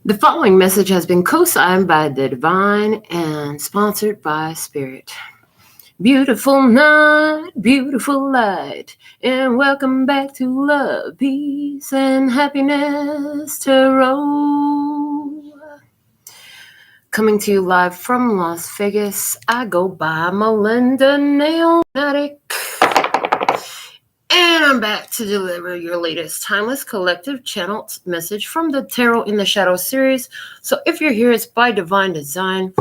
The following message has been co-signed by the divine and sponsored by Spirit. Beautiful night, beautiful light, and welcome back to Love, Peace, and Happiness Tarot. Coming to you live from Las Vegas, I go by Melinda Nailfads. And I'm back to deliver your latest timeless collective channeled message from the Tarot in the Shadow series. So if you're here, it's by divine design.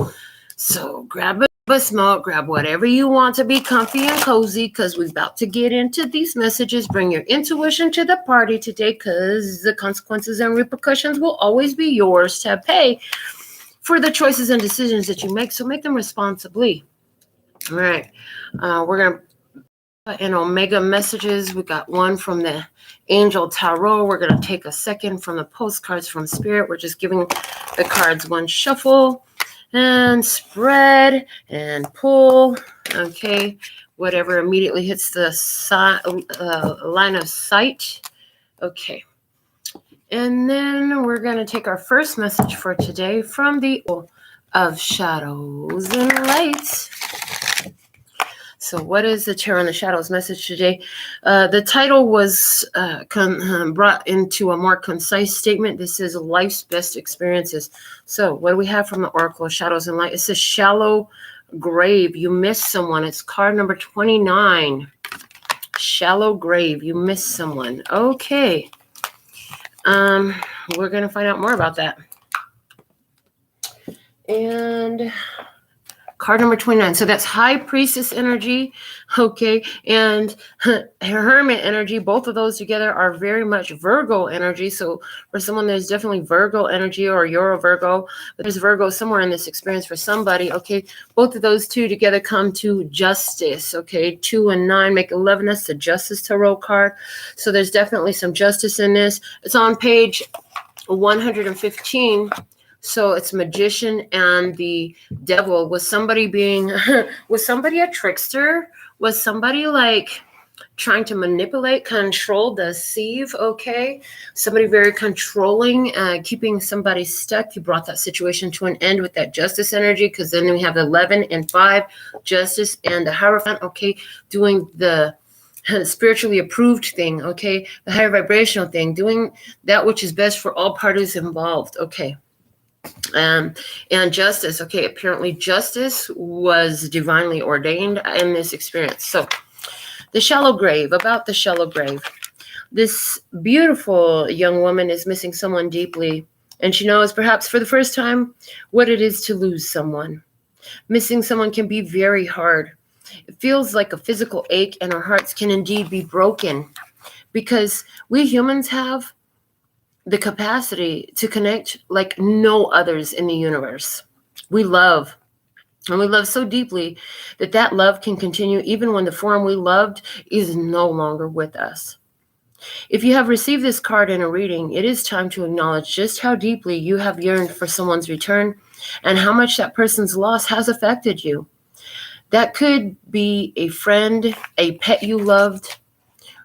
So grab a smoke, grab whatever you want to be comfy and cozy, because we're about to get into these messages. Bring your intuition to the party today, because the consequences and repercussions will always be yours to pay for the choices and decisions that you make. So make them responsibly. All right. We're going to and Omega messages. We got one from the Angel Tarot. We're going to take a second from the postcards from Spirit. We're just giving the cards one shuffle and spread and pull. Okay, whatever immediately hits the line of sight. Okay, and then we're going to take our first message for today from the of Shadows and Lights. So what is the Tarot in the Shadows message today? The title was brought into a more concise statement. This is life's best experiences. So what do we have from the Oracle of Shadows and Light? It says shallow grave. You miss someone. It's card number 29. Shallow grave. You miss someone. Okay. We're going to find out more about that. And card number 29. So that's High Priestess energy, okay, and Hermit energy. Both of those together are very much Virgo energy. So for someone, there's definitely Virgo energy, or you're a Virgo, but there's Virgo somewhere in this experience for somebody, okay. Both of those two together come to Justice, okay. 2 and 9 make 11. That's the Justice Tarot card. So there's definitely some justice in this. It's on page 115. So it's Magician and the Devil. Was somebody a trickster? Was somebody like trying to manipulate, control, deceive? Okay. Somebody very controlling, keeping somebody stuck. You brought that situation to an end with that Justice energy, because then we have 11 and 5, Justice and the Hierophant, okay, doing the spiritually approved thing, okay, the higher vibrational thing, doing that which is best for all parties involved, okay. And Justice, okay, apparently Justice was divinely ordained in this experience. So the shallow grave, about the shallow grave. This beautiful young woman is missing someone deeply, and she knows perhaps for the first time what it is to lose someone. Missing someone can be very hard. It feels like a physical ache, and our hearts can indeed be broken, because we humans have the capacity to connect like no others in the universe. We love, and we love so deeply that love can continue even when the form we loved is no longer with us. If you have received this card in a reading, it is time to acknowledge just how deeply you have yearned for someone's return and how much that person's loss has affected you. That could be a friend, a pet you loved,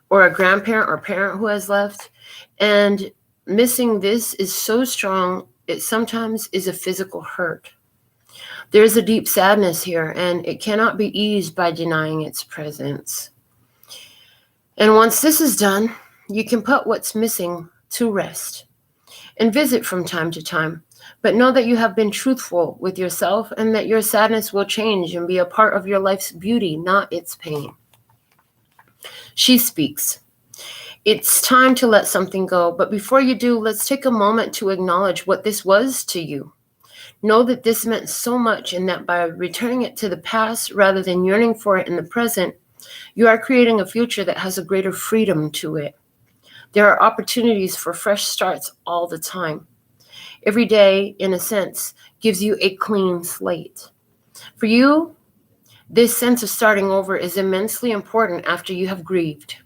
or a grandparent or parent who has left. And missing this is so strong, it sometimes is a physical hurt. There's a deep sadness here, and it cannot be eased by denying its presence. And once this is done, you can put what's missing to rest and visit from time to time. But know that you have been truthful with yourself, and that your sadness will change and be a part of your life's beauty, not its pain. She speaks. It's time to let something go, but before you do, let's take a moment to acknowledge what this was to you. Know that this meant so much, and that by returning it to the past rather than yearning for it in the present, you are creating a future that has a greater freedom to it. There are opportunities for fresh starts all the time. Every day, in a sense, gives you a clean slate. For you, this sense of starting over is immensely important after you have grieved.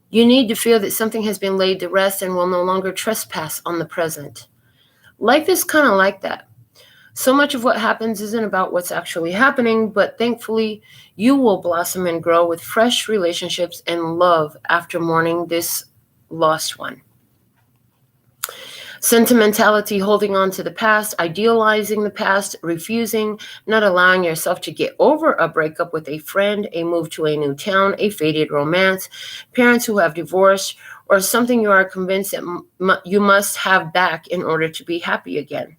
You need to feel that something has been laid to rest and will no longer trespass on the present. Life is kind of like that. So much of what happens isn't about what's actually happening, but thankfully, you will blossom and grow with fresh relationships and love after mourning this lost one. Sentimentality, holding on to the past, idealizing the past, refusing, not allowing yourself to get over a breakup with a friend, a move to a new town, a faded romance, parents who have divorced, or something you are convinced that you must have back in order to be happy again.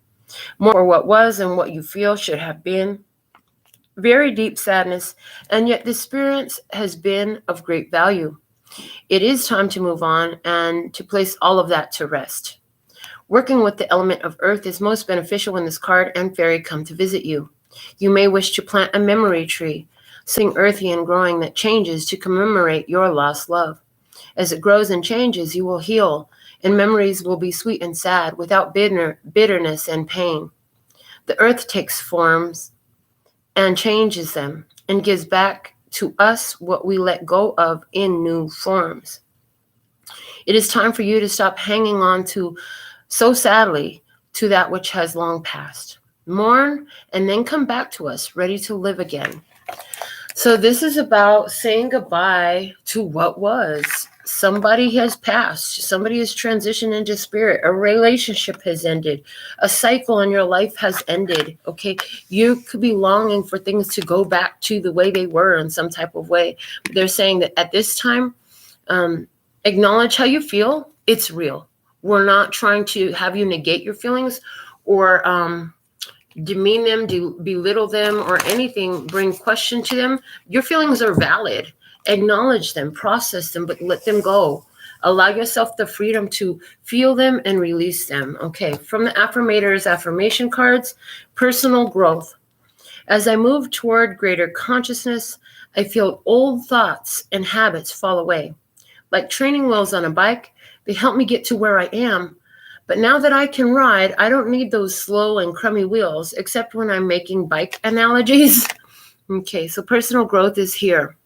More for what was and what you feel should have been. Very deep sadness, and yet this experience has been of great value. It is time to move on and to place all of that to rest. Working with the element of earth is most beneficial when this card and fairy come to visit you. You may wish to plant a memory tree, something earthy and growing that changes to commemorate your lost love. As it grows and changes, you will heal, and memories will be sweet and sad without bitterness and pain. The earth takes forms and changes them and gives back to us what we let go of in new forms. It is time for you to stop hanging on to so sadly to that which has long passed. Mourn and then come back to us, ready to live again. So this is about saying goodbye to what was. Somebody has passed. Somebody has transitioned into spirit. A relationship has ended. A cycle in your life has ended. Okay. You could be longing for things to go back to the way they were in some type of way. They're saying that at this time, acknowledge how you feel. It's real. We're not trying to have you negate your feelings or demean them, belittle them, or anything, bring question to them. Your feelings are valid. Acknowledge them, process them, but let them go. Allow yourself the freedom to feel them and release them. Okay, from the Affirmator's affirmation cards, personal growth. As I move toward greater consciousness, I feel old thoughts and habits fall away. Like training wheels on a bike, they help me get to where I am. But now that I can ride, I don't need those slow and crummy wheels, except when I'm making bike analogies. Okay, so personal growth is here.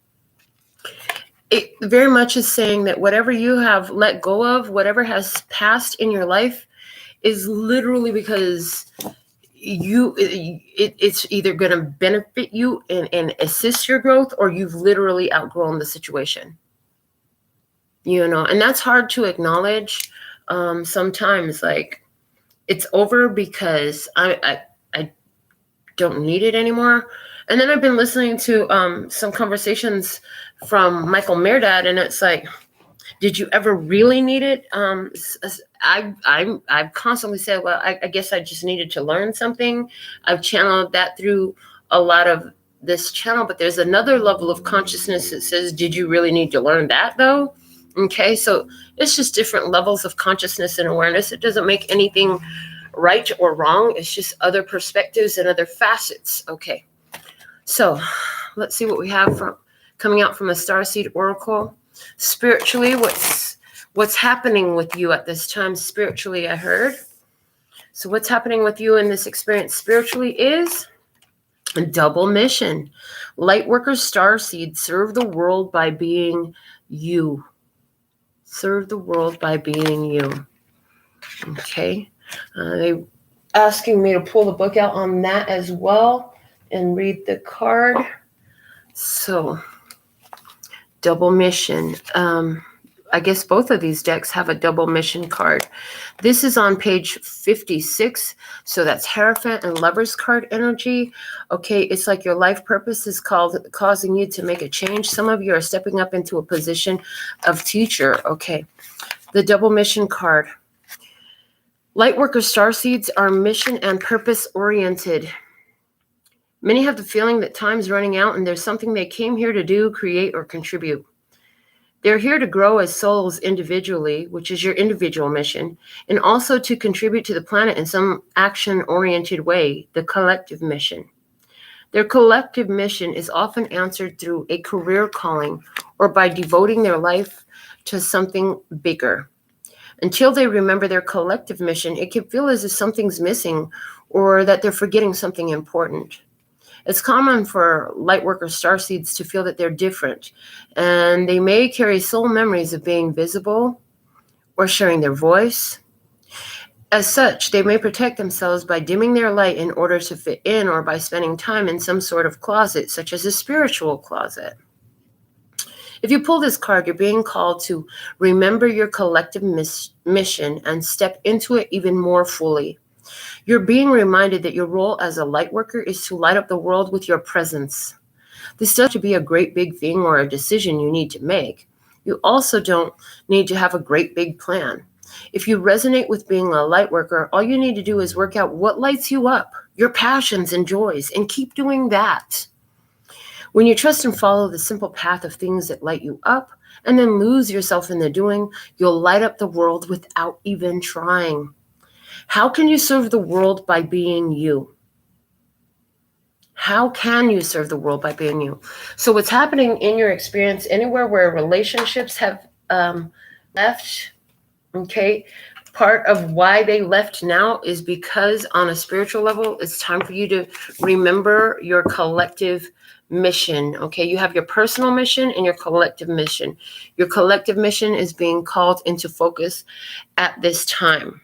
It very much is saying that whatever you have let go of, whatever has passed in your life, is literally because it's either going to benefit you and assist your growth, or you've literally outgrown the situation. And that's hard to acknowledge. Sometimes, like, it's over because I don't need it anymore. And then I've been listening to some conversations from Michael Merdad, and it's like, did you ever really need it? I've constantly said, well, I guess I just needed to learn something. I've channeled that through a lot of this channel, but there's another level of consciousness that says, did you really need to learn that though? Okay, so it's just different levels of consciousness and awareness. It doesn't make anything right or wrong. It's just other perspectives and other facets. Okay, so let's see what we have coming out from a Starseed Oracle. Spiritually, what's happening with you at this time spiritually, I heard. So what's happening with you in this experience spiritually is a double mission. Lightworkers, Starseed, serve the world by being you. Serve the world by being you. Okay. They asking me to pull the book out on that as well and read the card. So, double mission. I guess both of these decks have a double mission card. This is on page 56. So that's Hierophant and Lover's card energy. Okay, it's like your life purpose is causing you to make a change. Some of you are stepping up into a position of teacher. Okay, the double mission card. Lightworker starseeds are mission and purpose oriented. Many have the feeling that time's running out and there's something they came here to do, create, or contribute. They're here to grow as souls individually, which is your individual mission, and also to contribute to the planet in some action-oriented way, the collective mission. Their collective mission is often answered through a career calling or by devoting their life to something bigger. Until they remember their collective mission, it can feel as if something's missing or that they're forgetting something important. It's common for lightworker starseeds to feel that they're different, and they may carry soul memories of being visible or sharing their voice. As such, they may protect themselves by dimming their light in order to fit in, or by spending time in some sort of closet, such as a spiritual closet. If you pull this card, you're being called to remember your collective mission and step into it even more fully. You're being reminded that your role as a light worker is to light up the world with your presence. This doesn't have to be a great big thing or a decision you need to make. You also don't need to have a great big plan. If you resonate with being a light worker, all you need to do is work out what lights you up, your passions and joys, and keep doing that. When you trust and follow the simple path of things that light you up, and then lose yourself in the doing, you'll light up the world without even trying. How can you serve the world by being you? How can you serve the world by being you? So what's happening in your experience, anywhere where relationships have left, okay, part of why they left now is because on a spiritual level, it's time for you to remember your collective mission. Okay, you have your personal mission and your collective mission. Your collective mission is being called into focus at this time.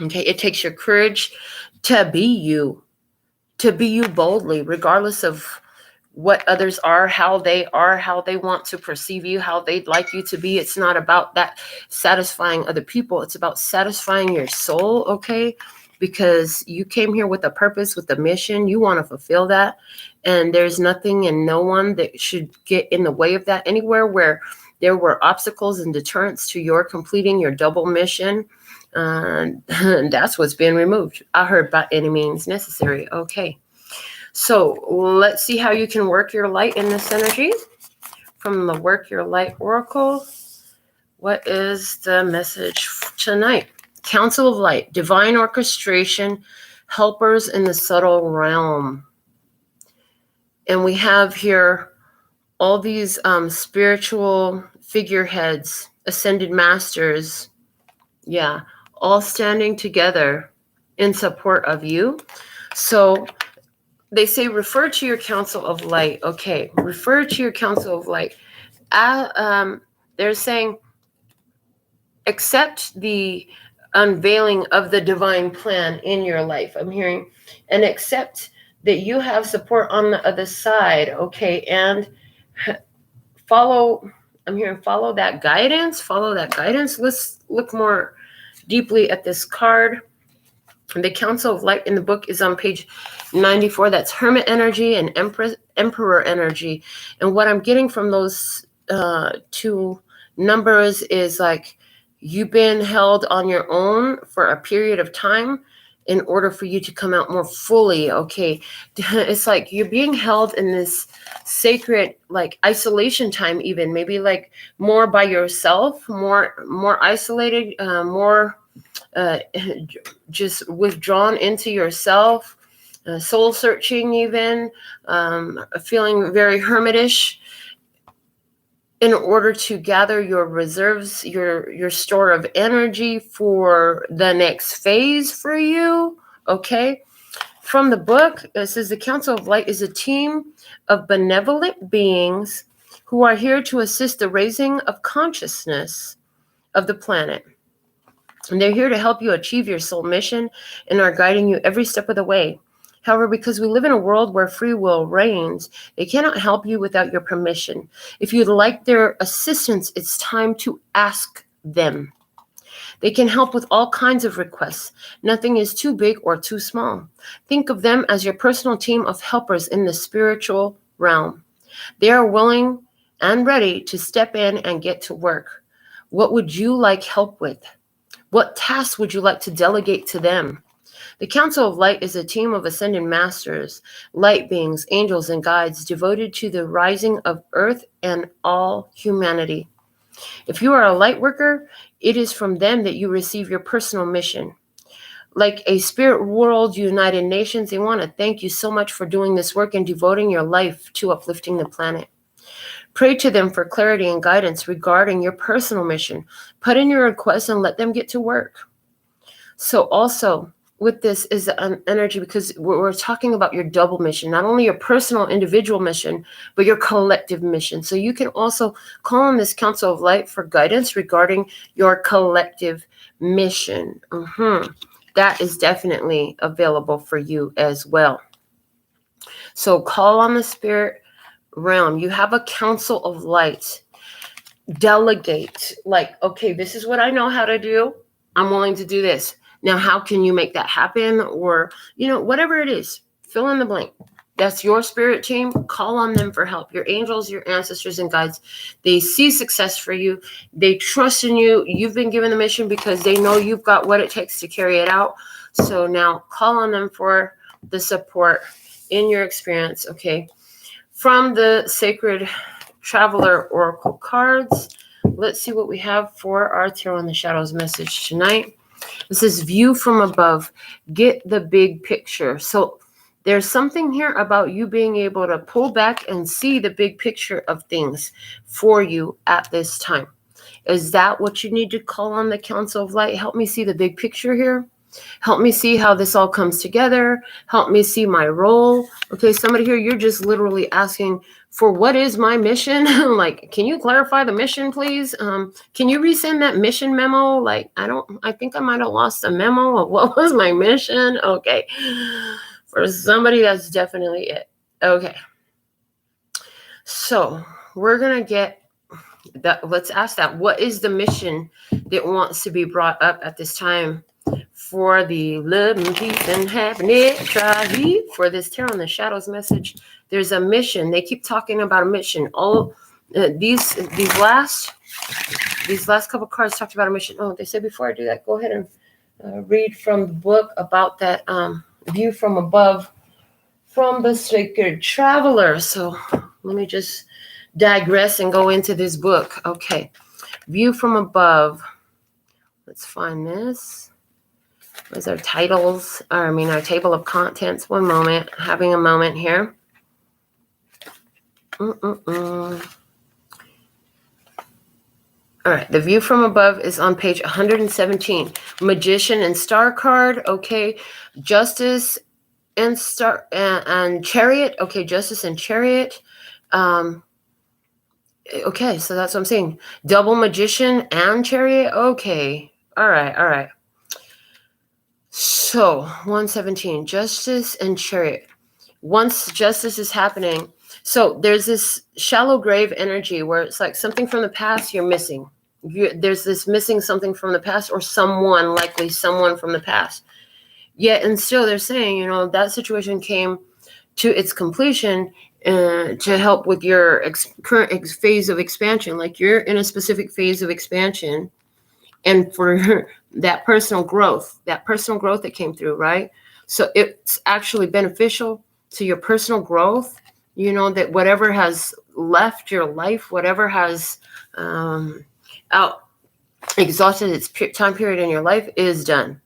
Okay, it takes your courage to be you boldly, regardless of what others are, how they want to perceive you, how they'd like you to be. It's not about that satisfying other people. It's about satisfying your soul, okay? Because you came here with a purpose, with a mission. You want to fulfill that. And there's nothing and no one that should get in the way of that. Anywhere where there were obstacles and deterrents to your completing your double mission, that's what's being removed. I heard by any means necessary. Okay. So let's see how you can work your light in this energy. From the Work Your Light Oracle, what is the message tonight? Council of Light, divine orchestration, helpers in the subtle realm. And we have here all these spiritual figureheads, ascended masters, all standing together in support of you. So they say, refer to your council of light. Okay, refer to your council of light. They're saying, accept the unveiling of the divine plan in your life. I'm hearing, and accept that you have support on the other side. Okay, and follow that guidance. Let's look more deeply at this card. The Council of Light in the book is on page 94. That's Hermit energy and Emperor energy. And what I'm getting from those two numbers is like you've been held on your own for a period of time in order for you to come out more fully. Okay, it's like you're being held in this sacred like isolation time, even maybe like more by yourself, more isolated, more just withdrawn into yourself, soul searching, even feeling very hermitish, in order to gather your reserves, your store of energy for the next phase for you. Okay. From the book, it says the Council of Light is a team of benevolent beings who are here to assist the raising of consciousness of the planet. And they're here to help you achieve your soul mission and are guiding you every step of the way. However, because we live in a world where free will reigns, they cannot help you without your permission. If you'd like their assistance, it's time to ask them. They can help with all kinds of requests. Nothing is too big or too small. Think of them as your personal team of helpers in the spiritual realm. They are willing and ready to step in and get to work. What would you like help with? What tasks would you like to delegate to them? The Council of Light is a team of ascended masters, light beings, angels, and guides devoted to the rising of Earth and all humanity. If you are a light worker, it is from them that you receive your personal mission. Like a Spirit World United Nations, they want to thank you so much for doing this work and devoting your life to uplifting the planet. Pray to them for clarity and guidance regarding your personal mission. Put in your requests and let them get to work. So also with this is an energy, because we're talking about your double mission, not only your personal individual mission, but your collective mission. So you can also call on this Council of Light for guidance regarding your collective mission. That is definitely available for you as well. So call on the Spirit realm. You have a council of light. Delegate. Like, okay, this is what I know how to do. I'm willing to do this. Now, how can you make that happen? Or, whatever it is, fill in the blank. That's your spirit team. Call on them for help. Your angels, your ancestors, and guides. They see success for you. They trust in you. You've been given the mission because they know you've got what it takes to carry it out. So now call on them for the support in your experience. Okay. From the Sacred Traveler Oracle cards, let's see what we have for our Tarot in the Shadows message tonight. This is view from above. Get the big picture. So there's something here about you being able to pull back and see the big picture of things for you at this time. Is that what you need to call on the Council of Light? Help me see the big picture here. Help me see how this all comes together. Help me see my role. Okay, somebody here, you're just literally asking for what is my mission? Like, can you clarify the mission, please? Can you resend that mission memo? Like, I think I might have lost a memo of what was my mission. Okay. For somebody, that's definitely it. Okay. So we're going to get that. Let's ask that. What is the mission that wants to be brought up at this time for the love and peace and happiness tribe? For this Tarot in the Shadows message, there's a mission. They keep talking about a mission. All these last couple cards talked about a mission. Oh, they said before I do that, go ahead and read from the book about that view from above from the Sacred Traveler. So let me just digress and go into this book. Okay, view from above. Let's find this. Those are titles, our table of contents. One moment, having a moment here. All right, the view from above is on page 117. Magician and Star card, okay. Justice and Star and Chariot, okay. Justice and Chariot. Okay, so that's what I'm saying. Double Magician and Chariot, okay. All right. So 117, Justice and Chariot. Once justice is happening, so there's this shallow grave energy where it's like something from the past you're missing. There's this missing something from the past, or likely someone from the past. Yet and still they're saying, that situation came to its completion to help with your current phase of expansion. Like you're in a specific phase of expansion. And for that personal growth that came through, right? So it's actually beneficial to your personal growth, that whatever has left your life, whatever has exhausted its time period in your life is done.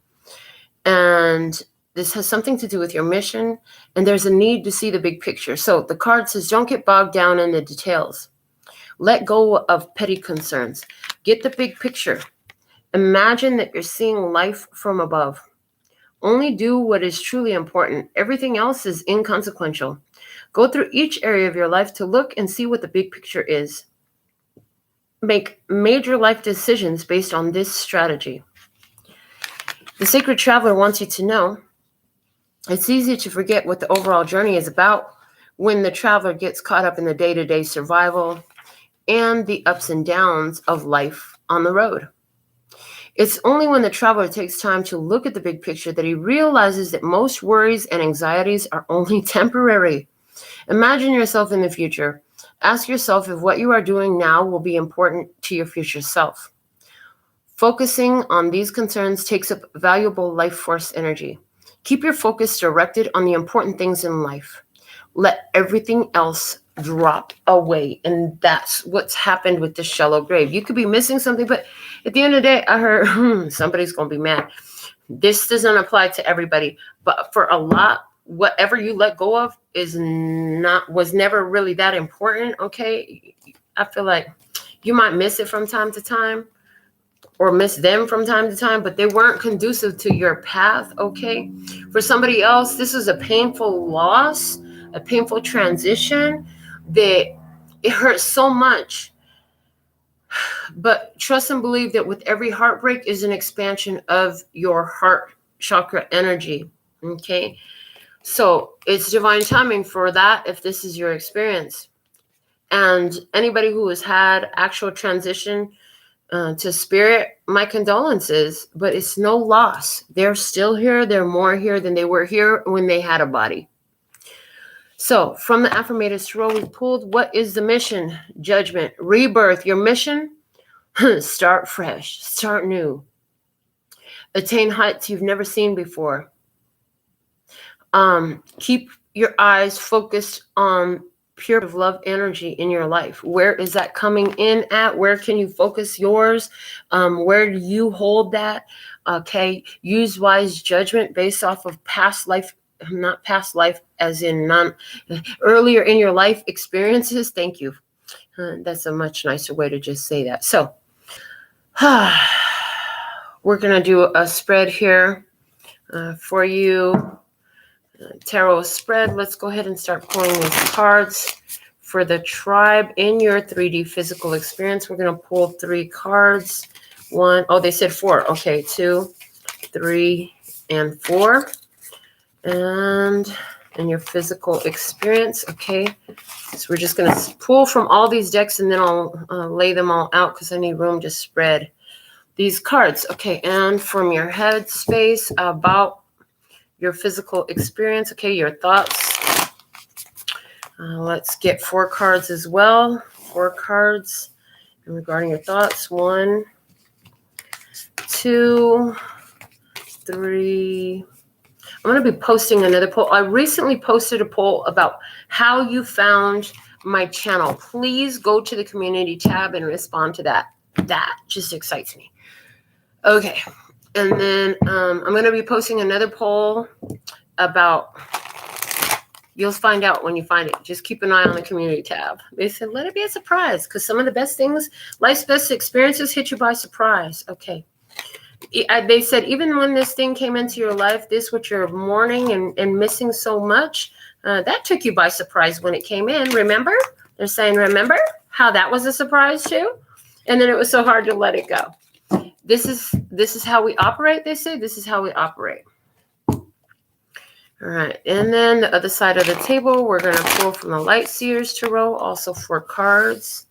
And this has something to do with your mission, and there's a need to see the big picture. So the card says, don't get bogged down in the details. Let go of petty concerns. Get the big picture. Imagine that you're seeing life from above. Only do what is truly important. Everything else is inconsequential. Go through each area of your life to look and see what the big picture is. Make major life decisions based on this strategy. The Sacred Traveler wants you to know it's easy to forget what the overall journey is about when the traveler gets caught up in the day-to-day survival and the ups and downs of life on the road. It's only when the traveler takes time to look at the big picture that he realizes that most worries and anxieties are only temporary. Imagine yourself in the future. Ask yourself if what you are doing now will be important to your future self. Focusing on these concerns takes up valuable life force energy. Keep your focus directed on the important things in life. Let everything else drop away. And that's what's happened with the shallow grave. You could be missing something, but at the end of the day, I heard somebody's going to be mad. This doesn't apply to everybody, but for a lot, whatever you let go of was never really that important. Okay. I feel like you might miss it from time to time or miss them from time to time, but they weren't conducive to your path. Okay. For somebody else, this is a painful loss, a painful transition that it hurts so much. But trust and believe that with every heartbreak is an expansion of your heart chakra energy. Okay. So it's divine timing for that if this is your experience. And anybody who has had actual transition to spirit, my condolences, but it's no loss. They're still here. They're more here than they were here when they had a body. So from the Affirmative Tarot, we pulled, what is the mission? Judgment, rebirth. Your mission? Start fresh, start new. Attain heights you've never seen before. Keep your eyes focused on pure love energy in your life. Where is that coming in at? Where can you focus yours? Where do you hold that? Okay. Use wise judgment based off of past life, not past life as in earlier in your life experiences. Thank you. That's a much nicer way to just say that. So we're going to do a spread here for you. Tarot spread. Let's go ahead and start pulling these cards for the tribe in your 3D physical experience. We're going to pull 3 cards. 1, oh, they said 4. Okay, 2, 3, and 4. And in your physical experience, okay. So we're just going to pull from all these decks, and then I'll lay them all out because I need room to spread these cards. Okay, and from your head space about your physical experience, okay, your thoughts. Let's get 4 cards as well. 4 cards regarding your thoughts. 1, 2, 3. I'm going to be posting another poll. I recently posted a poll about how you found my channel. Please go to the community tab and respond to that. That just excites me. Okay. And then I'm going to be posting another poll about, you'll find out when you find it. Just keep an eye on the community tab. They said, let it be a surprise, because some of the best things, life's best experiences hit you by surprise. Okay. They said, even when this thing came into your life, this what you're mourning and missing so much, that took you by surprise when it came in. Remember? They're saying, remember how that was a surprise too? And then it was so hard to let it go. This is how we operate, they say. This is how we operate. All right. And then the other side of the table, we're going to pull from the Light Seers Tarot, also 4 cards.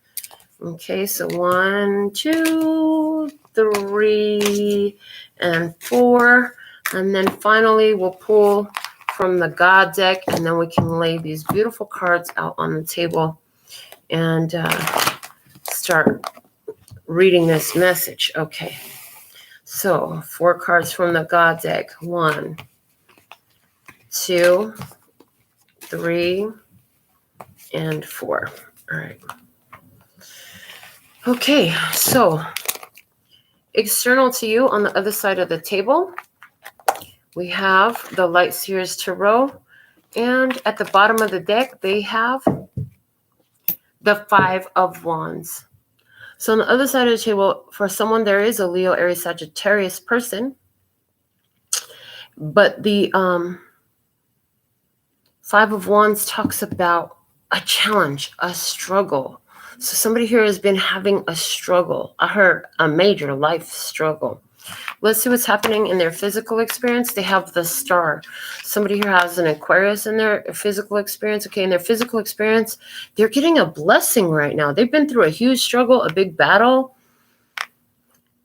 Okay, so 1, 2, 3, and 4. And then finally, we'll pull from the God deck, and then we can lay these beautiful cards out on the table and start reading this message. Okay, so 4 cards from the God deck. 1, 2, 3, and 4. All right. Okay, so external to you on the other side of the table, we have the Light Seers Tarot, and at the bottom of the deck, they have the 5 of Wands. So on the other side of the table, for someone, there is a Leo, Aries, Sagittarius person, but the 5 of Wands talks about a challenge, a struggle. So somebody here has been having a struggle. I heard a major life struggle. Let's see what's happening in their physical experience. They have the Star. Somebody here has an Aquarius in their physical experience. Okay, in their physical experience, they're getting a blessing right now. They've been through a huge struggle, a big battle.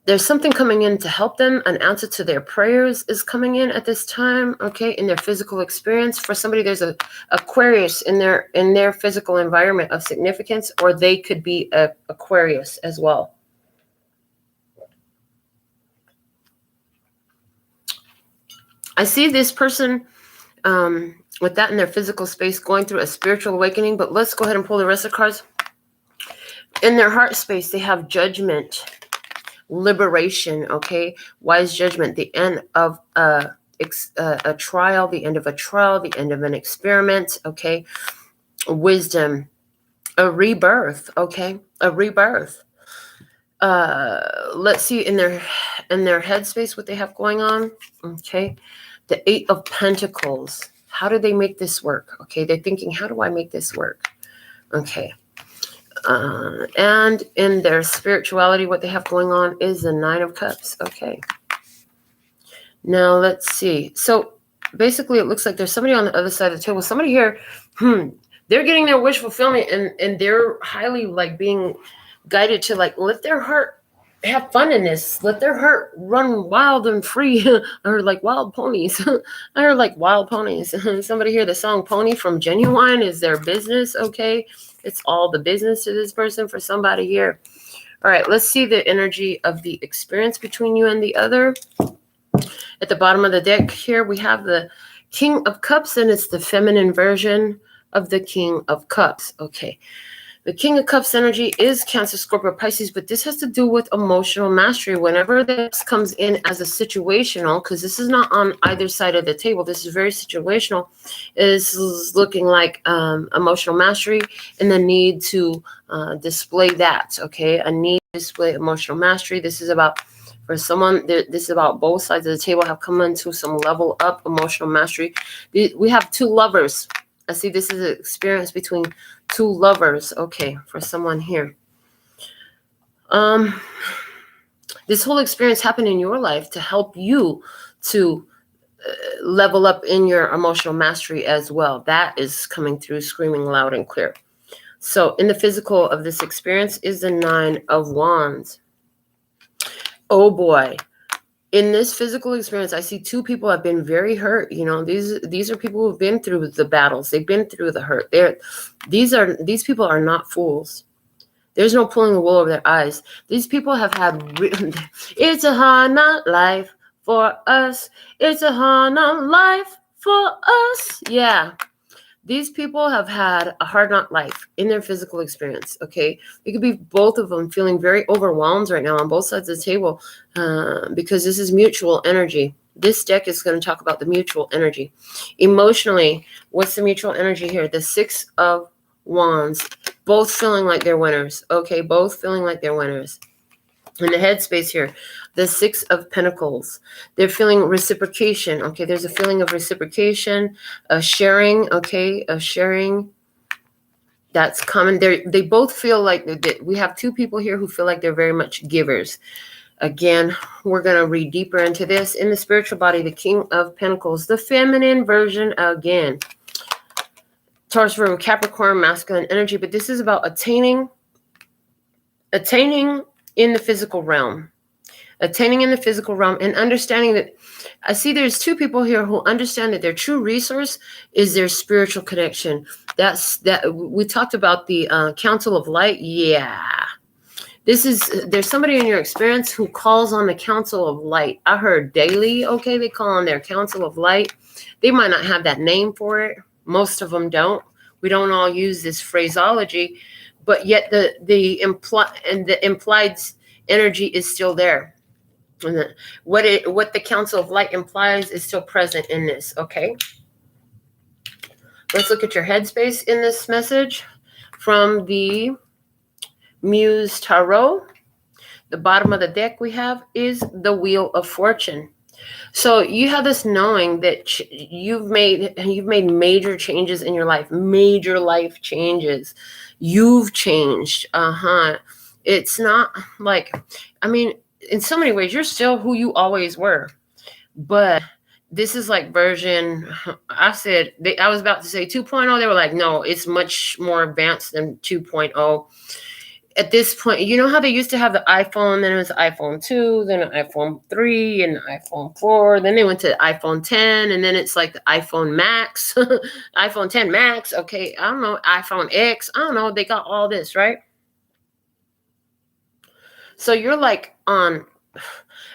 There's something coming in to help them. An answer to their prayers is coming in at this time, okay, in their physical experience. For somebody, there's a Aquarius in their physical environment of significance, or they could be a Aquarius as well. I see this person with that in their physical space going through a spiritual awakening, but let's go ahead and pull the rest of the cards. In their heart space, they have judgment, liberation, okay? Wise judgment, the end of a trial, the end of a trial, the end of an experiment, okay? Wisdom, a rebirth, okay? A rebirth. Let's see in their headspace what they have going on, okay? The 8 of Pentacles. How do they make this work? Okay, they're thinking, how do I make this work? Okay. And in their spirituality, what they have going on is the 9 of Cups. Okay. Now, let's see. So, basically, it looks like there's somebody on the other side of the table. Somebody here, they're getting their wish fulfillment, and they're highly like being guided to like let their heart have fun in this. Let their heart run wild and free. I heard like wild ponies. I heard like wild ponies. Somebody hear the song Pony from Genuine is their business. Okay. It's all the business to this person for somebody here. All right. Let's see the energy of the experience between you and the other. At the bottom of the deck here, we have the King of Cups, and it's the feminine version of the King of Cups. Okay. The King of Cups energy is Cancer, Scorpio, Pisces, but this has to do with emotional mastery. Whenever this comes in as a situational, because this is not on either side of the table, this is very situational, is looking like emotional mastery and the need to display that, okay? A need to display emotional mastery. This is about, for someone, this is about both sides of the table have come into some level up emotional mastery. We have two lovers. I see this is an experience between two lovers. Okay, for someone here. This whole experience happened in your life to help you to level up in your emotional mastery as well. That is coming through screaming loud and clear. So in the physical of this experience is the Nine of Wands. Oh boy. In this physical experience, I see two people have been very hurt. You know, these are people who've been through the battles. They've been through the hurt. These people are not fools. There's no pulling the wool over their eyes. These people have had, it's a hard knock life for us. It's a hard knock life for us. Yeah. These people have had a hard knock life in their physical experience, okay? It could be both of them feeling very overwhelmed right now on both sides of the table because this is mutual energy. This deck is going to talk about the mutual energy. Emotionally, what's the mutual energy here? The Six of Wands. Both feeling like they're winners, okay? Both feeling like they're winners. In the headspace here, the Six of Pentacles. They're feeling reciprocation. Okay, there's a feeling of reciprocation, a sharing. Okay, a sharing. That's common. They both feel like we have two people here who feel like they're very much givers. Again, we're going to read deeper into this. In the spiritual body, the King of Pentacles, the feminine version again. Taurus, Virgo, Capricorn, masculine energy, but this is about attaining in the physical realm. Attaining in the physical realm and understanding that I see there's two people here who understand that their true resource is their spiritual connection. That we talked about the Council of Light. Yeah. There's somebody in your experience who calls on the Council of Light. I heard daily, okay, they call on their Council of Light. They might not have that name for it. Most of them don't. We don't all use this phraseology, but yet the implied energy is still there. And what the Council of Light implies is still present in this, okay? Let's look at your headspace in this message from the Muse Tarot. The bottom of the deck we have is the Wheel of Fortune. So you have this knowing that you've made major changes in your life, major life changes. You've changed. It's not like, I mean, in so many ways, you're still who you always were. But this is like version, I was about to say 2.0. They were like, no, it's much more advanced than 2.0. At this point, you know how they used to have the iPhone, then it was iPhone 2, then an iPhone 3, and iPhone 4, then they went to iPhone 10, and then it's like the iPhone Max, iPhone 10 Max, okay, I don't know, iPhone X, I don't know, they got all this, right? So you're like on,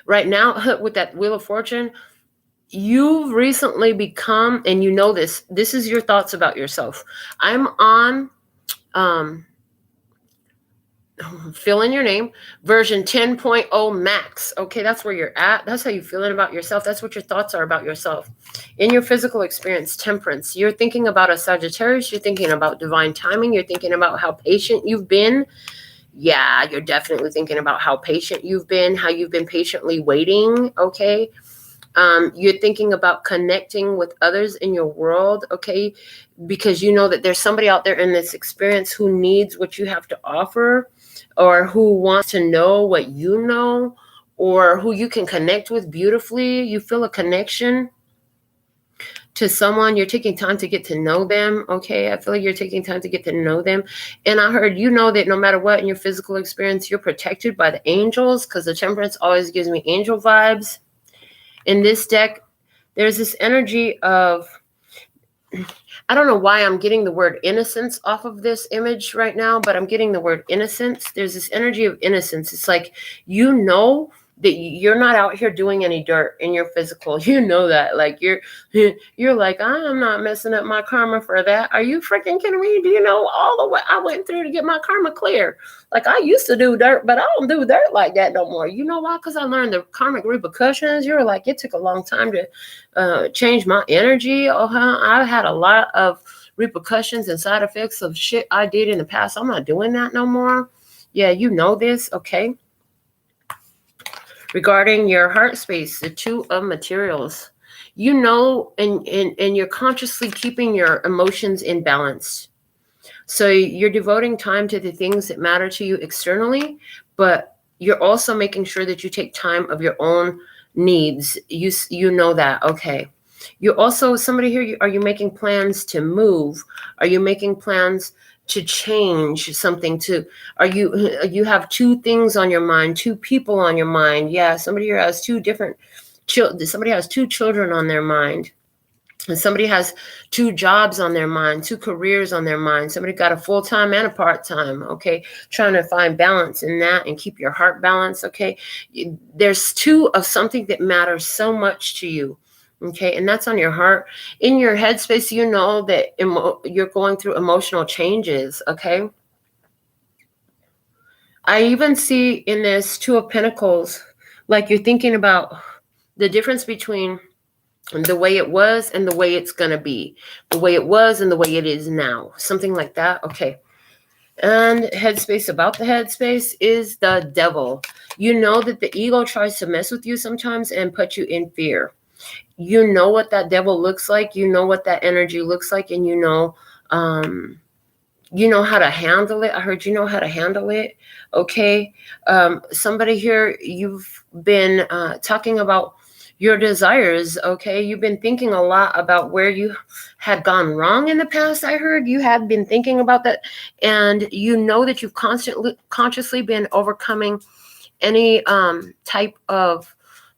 right now, with that Wheel of Fortune, you've recently become, and you know this is your thoughts about yourself. I'm on, fill in your name, version 10.0 max. Okay, that's where you're at. That's how you're feeling about yourself. That's what your thoughts are about yourself. In your physical experience, temperance, you're thinking about a Sagittarius. You're thinking about divine timing. You're thinking about how patient you've been. Yeah, you're definitely thinking about how patient you've been, how you've been patiently waiting. Okay. You're thinking about connecting with others in your world, okay? Because you know that there's somebody out there in this experience who needs what you have to offer, or who wants to know what you know, or who you can connect with beautifully. You feel a connection to someone. You're taking time to get to know them. Okay. I feel like you're taking time to get to know them. And I heard, you know, that no matter what in your physical experience, you're protected by the angels, because the Temperance always gives me angel vibes. In this deck, there's this energy of, I don't know why I'm getting the word innocence off of this image right now, but I'm getting the word innocence. There's this energy of innocence. It's like, you know that you're not out here doing any dirt in your physical. You know that. Like, you're like, I'm not messing up my karma for that. Are you freaking kidding me? Do you know all the way I went through to get my karma clear? Like, I used to do dirt, but I don't do dirt like that no more. You know why? Because I learned the karmic repercussions. You're like, it took a long time to change my energy. I had a lot of repercussions and side effects of shit I did in the past. I'm not doing that no more. Yeah, you know this. Okay. Regarding your heart space, the Two of Materials, you know, and you're consciously keeping your emotions in balance. So you're devoting time to the things that matter to you externally, but you're also making sure that you take time of your own needs. You know that. Okay. You also, somebody here, are you making plans to move? Are you making plans to change something? You have two things on your mind, two people on your mind? Yeah, somebody here has somebody has two children on their mind. And somebody has two jobs on their mind, two careers on their mind. Somebody got a full-time and a part-time, okay? Trying to find balance in that and keep your heart balanced, okay? There's two of something that matters so much to you, okay? And that's on your heart. In your headspace, you know that you're going through emotional changes, okay? I even see in this Two of Pentacles, like you're thinking about the difference between the way it was and the way it's going to be, the way it was and the way it is now, something like that. Okay. And headspace, about the headspace, is the Devil. You know that the ego tries to mess with you sometimes and put you in fear. You know what that devil looks like. You know what that energy looks like. And you know how to handle it. I heard you know how to handle it. Okay. Somebody here, you've been talking about your desires, okay? You've been thinking a lot about where you had gone wrong in the past. I heard you had been thinking about that, and you know that you've consciously been overcoming any type of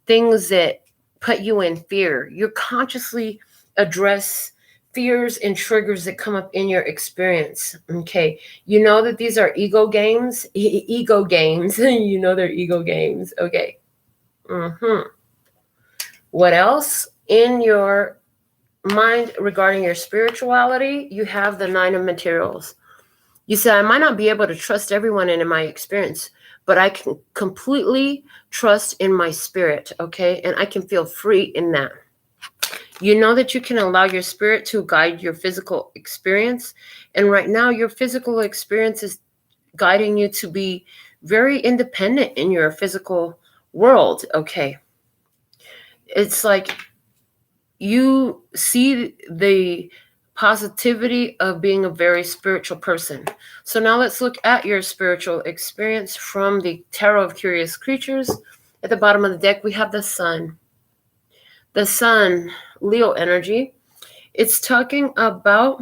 things that put you in fear. You consciously address fears and triggers that come up in your experience, okay? You know that these are ego games. Ego games. You know they're ego games, okay? What else? In your mind regarding your spirituality, you have the Nine of Materials. You say, I might not be able to trust everyone in my experience, but I can completely trust in my spirit, okay? And I can feel free in that. You know that you can allow your spirit to guide your physical experience. And right now, your physical experience is guiding you to be very independent in your physical world, okay? It's like you see the positivity of being a very spiritual person. So now let's look at your spiritual experience from the Tarot of Curious Creatures. At the bottom of the deck, we have the Sun. The Sun, Leo energy. It's talking about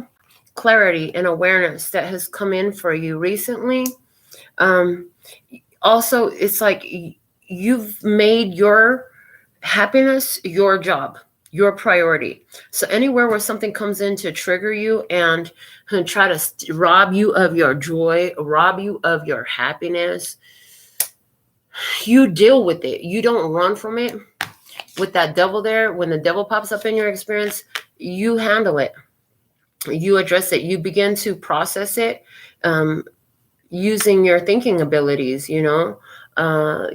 clarity and awareness that has come in for you recently. Also, it's like you've made your happiness your job, your priority. So anywhere where something comes in to trigger you and try to rob you of your joy, rob you of your happiness, you deal with it. You don't run from it. With that devil there, when the devil pops up in your experience, you handle it. You address it. You begin to process it using your thinking abilities, you know.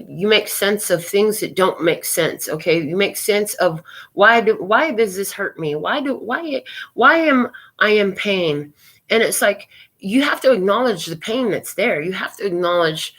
You make sense of things that don't make sense. Okay, you make sense of why does this hurt me? Why am I in pain? And it's like you have to acknowledge the pain that's there. You have to acknowledge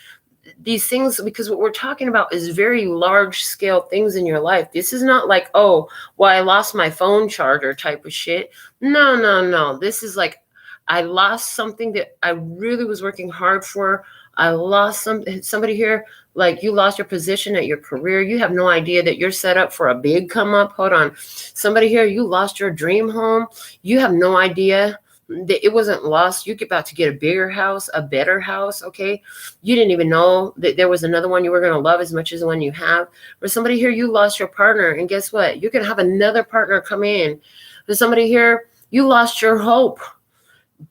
these things, because what we're talking about is very large scale things in your life. This is not like, oh, well, I lost my phone charger type of shit. No. This is like, I lost something that I really was working hard for. I lost somebody here, like you lost your position at your career. You have no idea that you're set up for a big come up. Hold on. Somebody here, you lost your dream home. You have no idea that it wasn't lost. You're about to get a bigger house, a better house. Okay. You didn't even know that there was another one you were going to love as much as the one you have. For somebody here, you lost your partner. And guess what? You're going to have another partner come in. For somebody here, you lost your hope.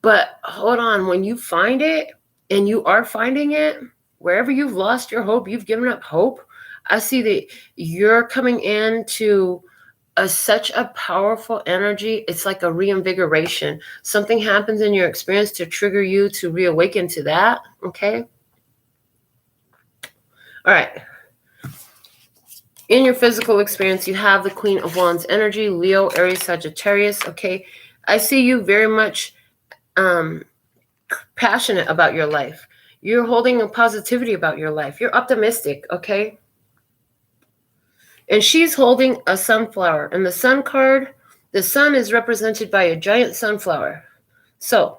But hold on, when you find it, and you are finding it, wherever you've lost your hope, you've given up hope, I see that you're coming into such a powerful energy. It's like a reinvigoration. Something happens in your experience to trigger you to reawaken to that, okay? All right. In your physical experience, you have the Queen of Wands energy, Leo, Aries, Sagittarius, okay? I see you very much passionate about your life. You're holding a positivity about your life. You're optimistic, okay? And she's holding a sunflower. And the sun card, the sun is represented by a giant sunflower. So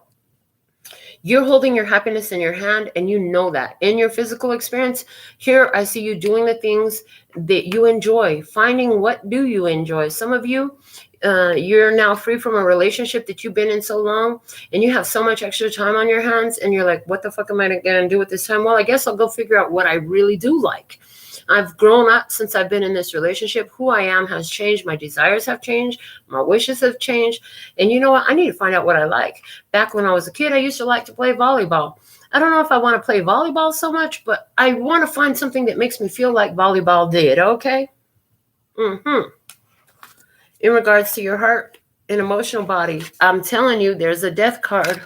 you're holding your happiness in your hand, and you know that. In your physical experience, here I see you doing the things that you enjoy, finding what do you enjoy. Some of you, you're now free from a relationship that you've been in so long, and you have so much extra time on your hands, and you're like, what the fuck am I going to do with this time? Well, I guess I'll go figure out what I really do like. I've grown up since I've been in this relationship. Who I am has changed. My desires have changed. My wishes have changed. And you know what? I need to find out what I like. Back when I was a kid, I used to like to play volleyball. I don't know if I want to play volleyball so much, but I want to find something that makes me feel like volleyball did, okay? In regards to your heart and emotional body, I'm telling you, there's a death card.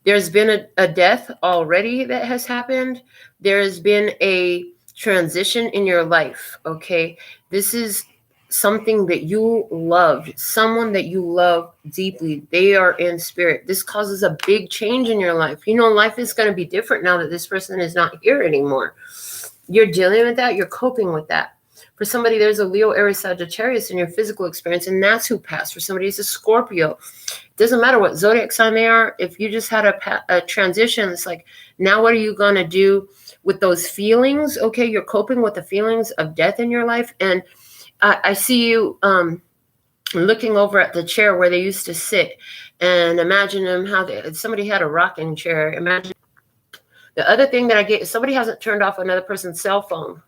There's been a death already that has happened. There has been a transition in your life, okay? This is something that you loved, someone that you love deeply. They are in spirit. This causes a big change in your life. You know, life is going to be different now that this person is not here anymore. You're dealing with that. You're coping with that. For somebody, there's a Leo, Aries, Sagittarius in your physical experience, and that's who passed. For somebody, it's a Scorpio. It doesn't matter what zodiac sign they are. If you just had a transition, it's like, now what are you going to do with those feelings? Okay, you're coping with the feelings of death in your life. And I see you looking over at the chair where they used to sit, and imagine them how somebody had a rocking chair. Imagine. The other thing that I get is somebody hasn't turned off another person's cell phone,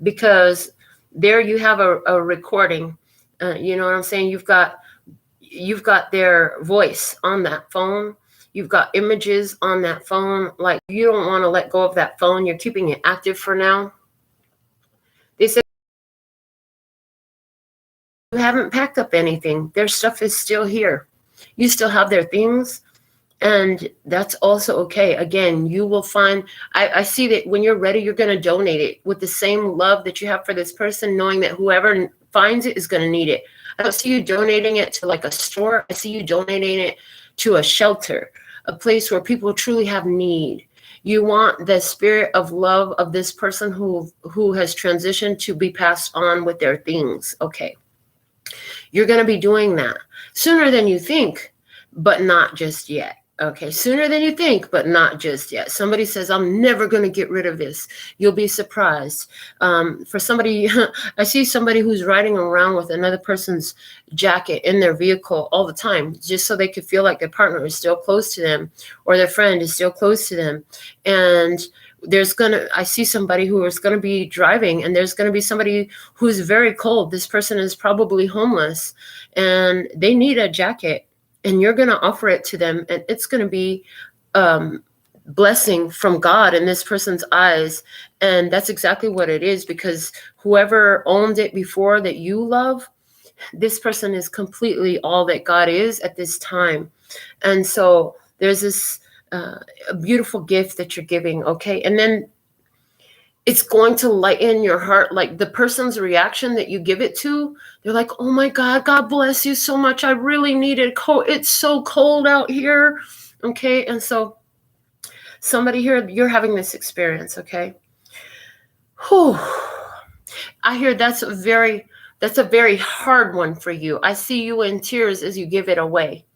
because there you have a recording. You know what I'm saying? You've got their voice on that phone. You've got images on that phone. Like, you don't want to let go of that phone. You're keeping it active for now. They said you haven't packed up anything. Their stuff is still here. You still have their things. And that's also okay. Again, you will find, I see that when you're ready, you're going to donate it with the same love that you have for this person, knowing that whoever finds it is going to need it. I don't see you donating it to like a store. I see you donating it to a shelter, a place where people truly have need. You want the spirit of love of this person who has transitioned to be passed on with their things. Okay. You're going to be doing that sooner than you think, but not just yet. Okay, sooner than you think, but not just yet. Somebody says, I'm never going to get rid of this. You'll be surprised. For somebody, I see somebody who's riding around with another person's jacket in their vehicle all the time, just so they could feel like their partner is still close to them, or their friend is still close to them. And I see somebody who is going to be driving, and there's going to be somebody who's very cold. This person is probably homeless, and they need a jacket. And you're going to offer it to them, and it's going to be blessing from God in this person's eyes. And that's exactly what it is, because whoever owned it before that you love, this person is completely all that God is at this time. And so there's this a beautiful gift that you're giving, okay? And then it's going to lighten your heart. Like, the person's reaction that you give it to, they're like, oh my God, God bless you so much. I really needed cold. It's so cold out here. Okay. And so somebody here, you're having this experience. Okay. Whew. I hear that's a very hard one for you. I see you in tears as you give it away.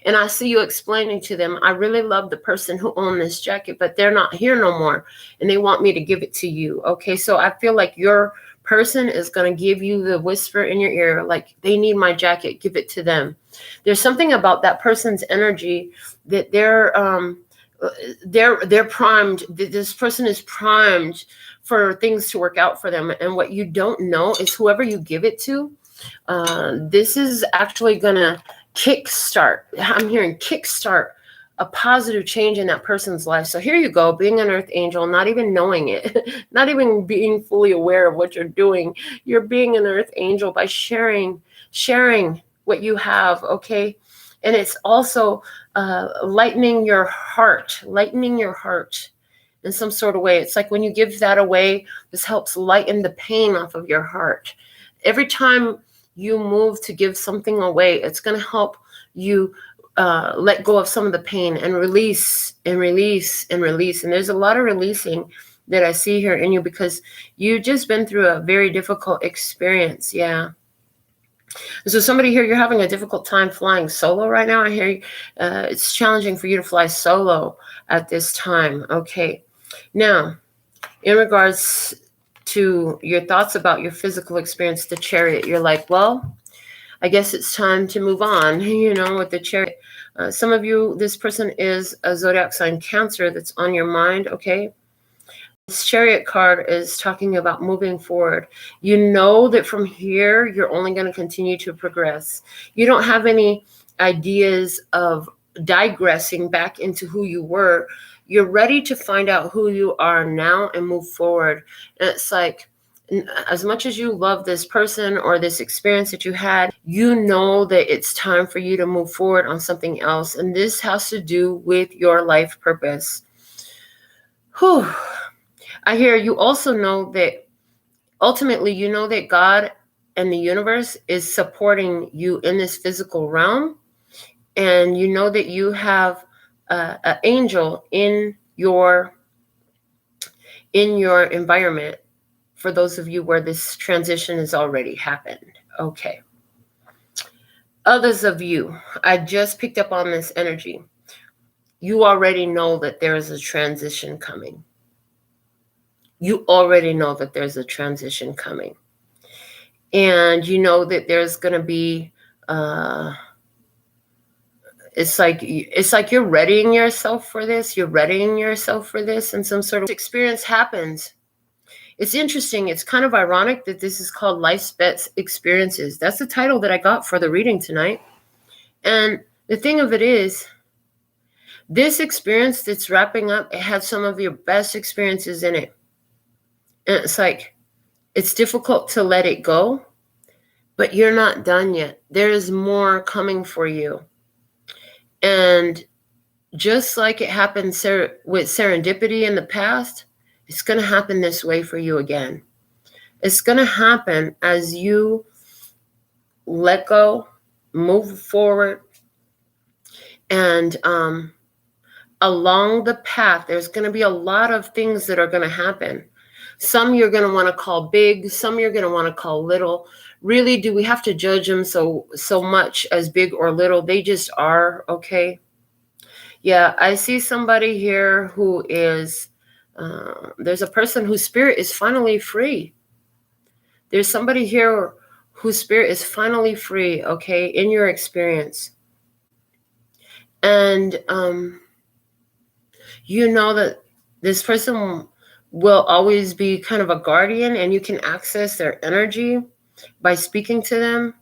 And I see you explaining to them, I really love the person who owned this jacket, but they're not here no more. And they want me to give it to you. Okay. So I feel like your person is going to give you the whisper in your ear, like, they need my jacket, give it to them. There's something about that person's energy that they're primed. This person is primed for things to work out for them. And what you don't know is whoever you give it to, this is actually going to kickstart. I'm hearing kickstart a positive change in that person's life. So here you go, being an earth angel, not even knowing it, not even being fully aware of what you're doing. You're being an earth angel by sharing what you have, okay? And it's also lightening your heart in some sort of way. It's like when you give that away, this helps lighten the pain off of your heart. Every time you move to give something away, it's going to help you let go of some of the pain and release and release and release. And there's a lot of releasing that I see here in you because you've just been through a very difficult experience. Yeah. So somebody here, you're having a difficult time flying solo right now. I hear you, it's challenging for you to fly solo at this time. Okay. Now, in regards to your thoughts about your physical experience, the Chariot, you're like, well, I guess it's time to move on, with the Chariot. Some of you, this person is a zodiac sign Cancer that's on your mind, okay? This Chariot card is talking about moving forward. You know that from here, you're only going to continue to progress. You don't have any ideas of digressing back into who you were. You're ready to find out who you are now and move forward. And it's like, as much as you love this person or this experience that you had, you know that it's time for you to move forward on something else. And this has to do with your life purpose. Whew. I hear you also know that ultimately, you know that God and the universe is supporting you in this physical realm. And you know that you have an angel in your environment. For those of you where this transition has already happened. Okay. Others of you, I just picked up on this energy. You already know that there is a transition coming. You already know that there's a transition coming. And you know that there's going to be, it's like you're readying yourself for this. You're readying yourself for this, and some sort of experience happens. It's interesting. It's kind of ironic that this is called Life's Best Experiences. That's the title that I got for the reading tonight. And the thing of it is, this experience that's wrapping up, it had some of your best experiences in it. And it's like, it's difficult to let it go, but you're not done yet. There is more coming for you. And just like it happened with serendipity in the past, it's going to happen this way for you again. It's going to happen as you let go, move forward, and along the path, there's going to be a lot of things that are going to happen. Some you're going to want to call big, some you're going to want to call little. Really, do we have to judge them so much as big or little? They just are, okay? Yeah, I see somebody here who is, there's a person whose spirit is finally free. There's somebody here whose spirit is finally free, okay, in your experience. And you know that this person will always be kind of a guardian, and you can access their energy by speaking to them.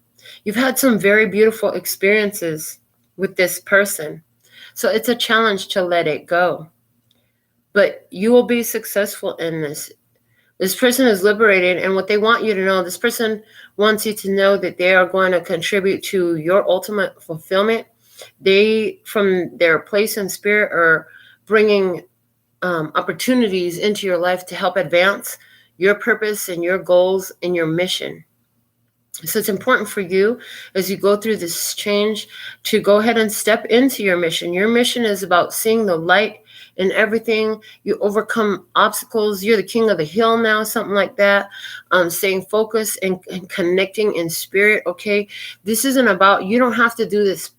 You've had some very beautiful experiences with this person. So it's a challenge to let it go. But you will be successful in this. This person is liberated, and what they want you to know, this person wants you to know that they are going to contribute to your ultimate fulfillment. They, from their place in spirit, are bringing opportunities into your life to help advance your purpose and your goals and your mission. So it's important for you as you go through this change to go ahead and step into your mission. Your mission is about seeing the light in everything. You overcome obstacles. You're the king of the hill now, something like that. Staying focused and connecting in spirit, okay? This isn't about, you don't have to do this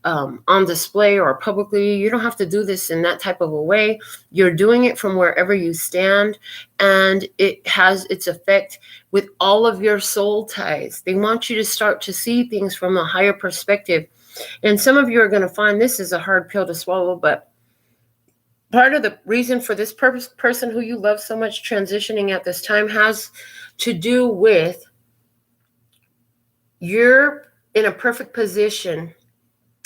on display or publicly. You don't have to do this in that type of a way. You're doing it from wherever you stand, and it has its effect with all of your soul ties. They want you to start to see things from a higher perspective. And some of you are going to find this is a hard pill to swallow, but part of the reason for this person who you love so much transitioning at this time has to do with you're in a perfect position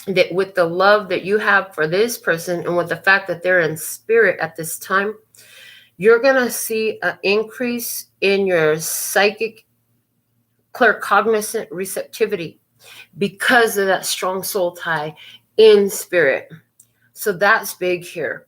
that with the love that you have for this person and with the fact that they're in spirit at this time, you're going to see an increase in your psychic claircognizant receptivity because of that strong soul tie in spirit. So that's big here.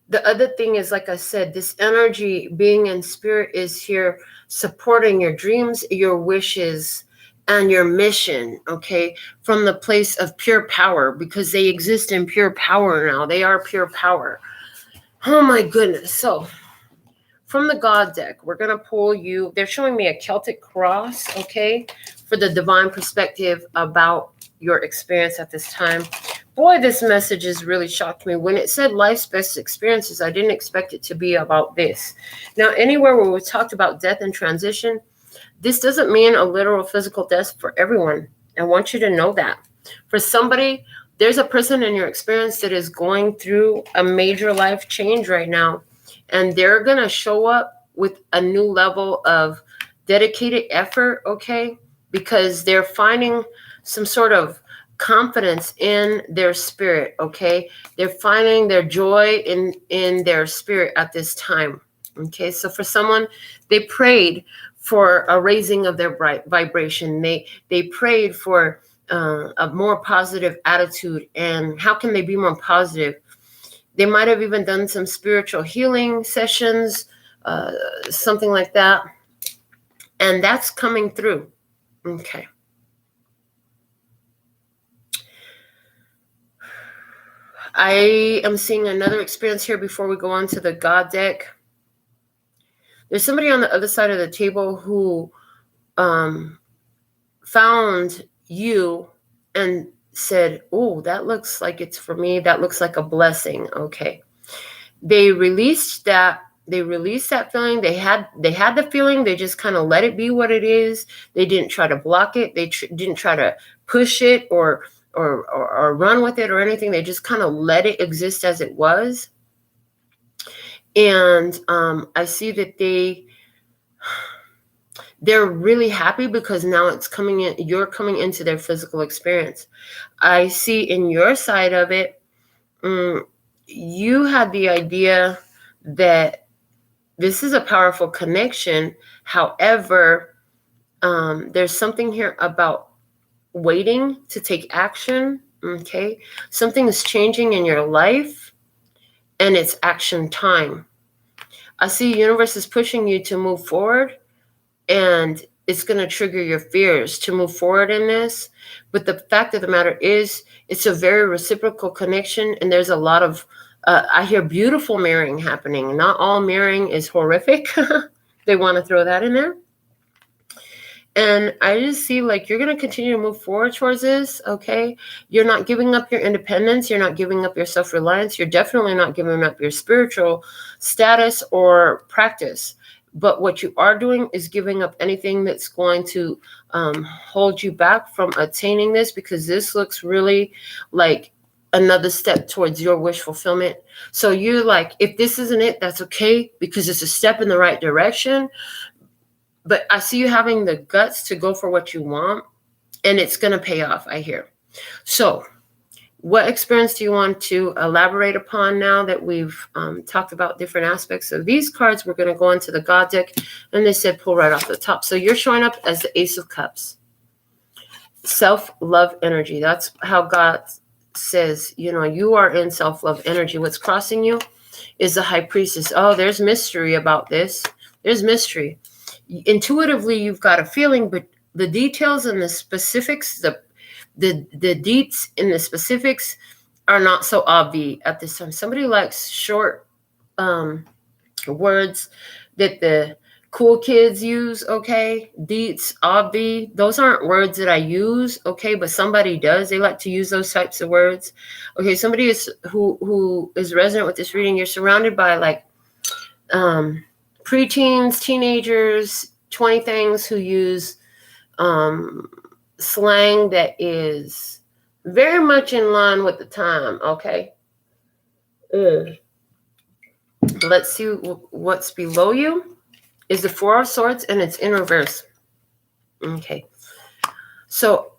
The other thing is, like I said, this energy being in spirit is here supporting your dreams, your wishes, and your mission, okay, from the place of pure power, because they exist in pure power now. They are pure power. Oh my goodness. So from the God deck, we're going to pull you. They're showing me a Celtic cross, okay, for the divine perspective about your experience at this time. Boy, this message has really shocked me. When it said life's best experiences, I didn't expect it to be about this. Now, anywhere where we talked about death and transition, this doesn't mean a literal physical death for everyone. I want you to know that. For somebody, there's a person in your experience that is going through a major life change right now, and they're going to show up with a new level of dedicated effort, okay, because they're finding some sort of confidence in their spirit, okay? They're finding their joy in their spirit at this time, okay? So for someone, they prayed for a raising of their vibration. They prayed for a more positive attitude. And how can they be more positive? They might have even done some spiritual healing sessions, something like that. And that's coming through, okay? I am seeing another experience here before we go on to the God deck. There's somebody on the other side of the table who found you and said, oh, that looks like it's for me. That looks like a blessing. Okay. They released that. They released that feeling. They had the feeling. They just kind of let it be what it is. They didn't try to block it. They didn't try to push it or run with it or anything. They just kind of let it exist as it was. And I see that they're really happy because now it's coming in. You're coming into their physical experience. I see in your side of it, you had the idea that this is a powerful connection. However, there's something here about waiting to take action, okay? Something is changing in your life, and it's action time. I see universe is pushing you to move forward, and it's going to trigger your fears to move forward in this. But the fact of the matter is, it's a very reciprocal connection, and there's a lot of, I hear beautiful mirroring happening. Not all mirroring is horrific. They want to throw that in there. And I just see like you're going to continue to move forward towards this, okay? You're not giving up your independence. You're not giving up your self-reliance. You're definitely not giving up your spiritual status or practice. But what you are doing is giving up anything that's going to hold you back from attaining this, because this looks really like another step towards your wish fulfillment. So you're like, if this isn't it, that's okay, because it's a step in the right direction. But I see you having the guts to go for what you want, and it's going to pay off, I hear. So what experience do you want to elaborate upon now that we've talked about different aspects of these cards? We're going to go into the God deck, and they said pull right off the top. So you're showing up as the Ace of Cups. Self-love energy. That's how God says, you are in self-love energy. What's crossing you is the High Priestess. Oh, there's mystery about this. There's mystery. Intuitively, you've got a feeling, but the details and the specifics, the deets in the specifics are not so obvious at this time. Somebody likes short words that the cool kids use, okay? Deets, obvi, those aren't words that I use, okay? But somebody does. They like to use those types of words. Okay, somebody is who is resonant with this reading. You're surrounded by like preteens, teenagers, 20 things who use slang that is very much in line with the time, okay? Let's see what's below you. Is the Four of Swords, and it's in reverse. Okay. So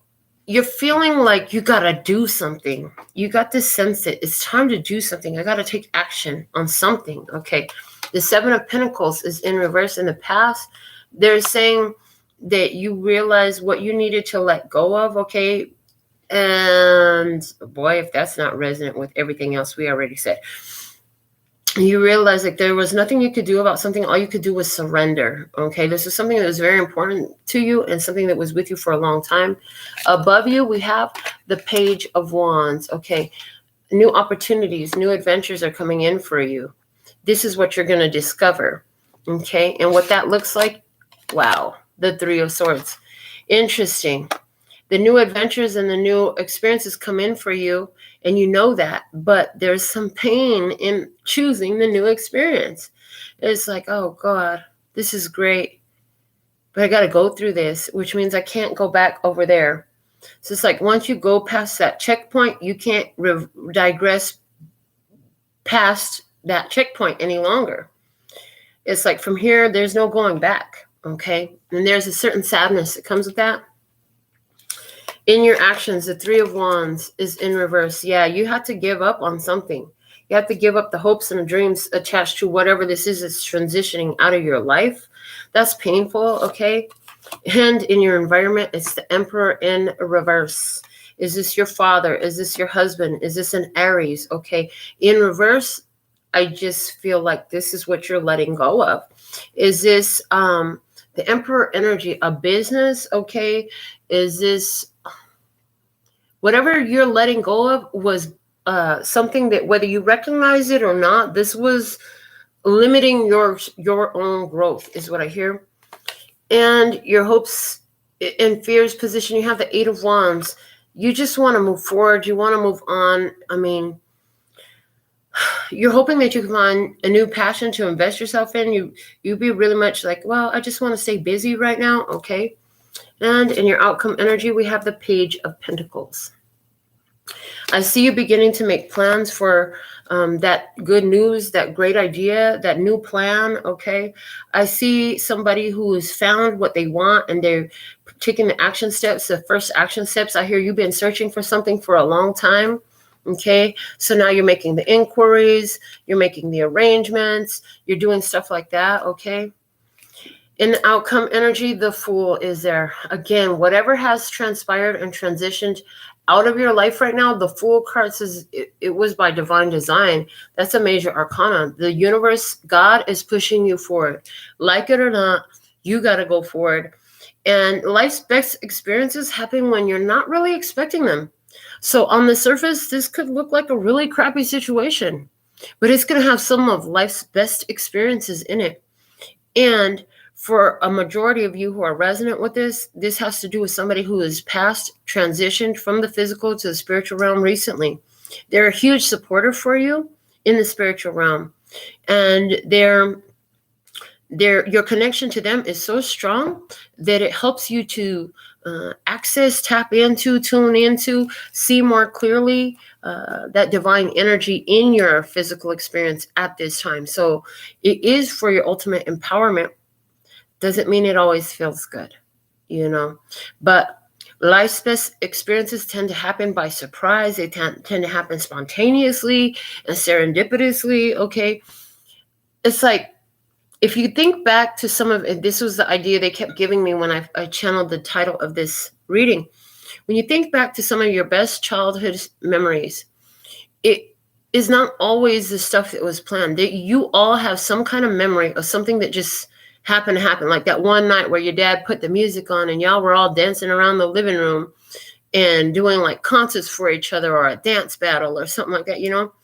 you're feeling like you got to do something. You got this sense that it's time to do something. I got to take action on something. Okay. The Seven of Pentacles is in reverse. In the past, they're saying that you realize what you needed to let go of. Okay. And boy, if that's not resonant with everything else we already said. You realize like there was nothing you could do about something. All you could do was surrender. Okay. This is something that was very important to you and something that was with you for a long time. Above you, we have the Page of Wands. Okay. New opportunities, new adventures are coming in for you. This is what you're going to discover. Okay. And what that looks like. Wow. The Three of Swords. Interesting. The new adventures and the new experiences come in for you, and you know that, but there's some pain in choosing the new experience. It's like, oh God, this is great, but I got to go through this, which means I can't go back over there. So it's like once you go past that checkpoint, you can't digress past that checkpoint any longer. It's like from here, there's no going back, okay? And there's a certain sadness that comes with that. In your actions, the Three of Wands is in reverse. Yeah, you have to give up on something. You have to give up the hopes and the dreams attached to whatever this is that's transitioning out of your life. That's painful, okay? And in your environment, it's the Emperor in reverse. Is this your father? Is this your husband? Is this an Aries? Okay, in reverse, I just feel like this is what you're letting go of. Is this the Emperor energy a business? Okay, is this whatever you're letting go of was something that whether you recognize it or not, this was limiting your own growth is what I hear. And your hopes and fears position, you have the Eight of Wands. You just want to move forward. You want to move on. I mean, you're hoping that you can find a new passion to invest yourself in. You'd be really much like, well, I just want to stay busy right now. Okay. And in your outcome energy, we have the Page of Pentacles. I see you beginning to make plans for that good news, that great idea, that new plan, okay? I see somebody who has found what they want and they're taking the action steps, the first action steps. I hear you've been searching for something for a long time, okay? So now you're making the inquiries, you're making the arrangements, you're doing stuff like that, okay? In the outcome energy, the Fool is there. Again, whatever has transpired and transitioned out of your life right now, the Fool card says it was by divine design. That's a major arcana. The universe, God is pushing you forward. Like it or not, you got to go forward. And life's best experiences happen when you're not really expecting them. So on the surface, this could look like a really crappy situation, but it's going to have some of life's best experiences in it. And for a majority of you who are resonant with this, this has to do with somebody who has passed, transitioned from the physical to the spiritual realm recently. They're a huge supporter for you in the spiritual realm. And your connection to them is so strong that it helps you to access, tap into, tune into, see more clearly that divine energy in your physical experience at this time. So it is for your ultimate empowerment. Doesn't mean it always feels good, you know, but life's best experiences tend to happen by surprise. They tend to happen spontaneously and serendipitously. Okay. It's like, if you think back to some of it, this was the idea they kept giving me when I channeled the title of this reading. When you think back to some of your best childhood memories, it is not always the stuff that was planned. You all have some kind of memory of something that just happened to happen. Like that one night where your dad put the music on and y'all were all dancing around the living room and doing like concerts for each other or a dance battle or something like that, you know?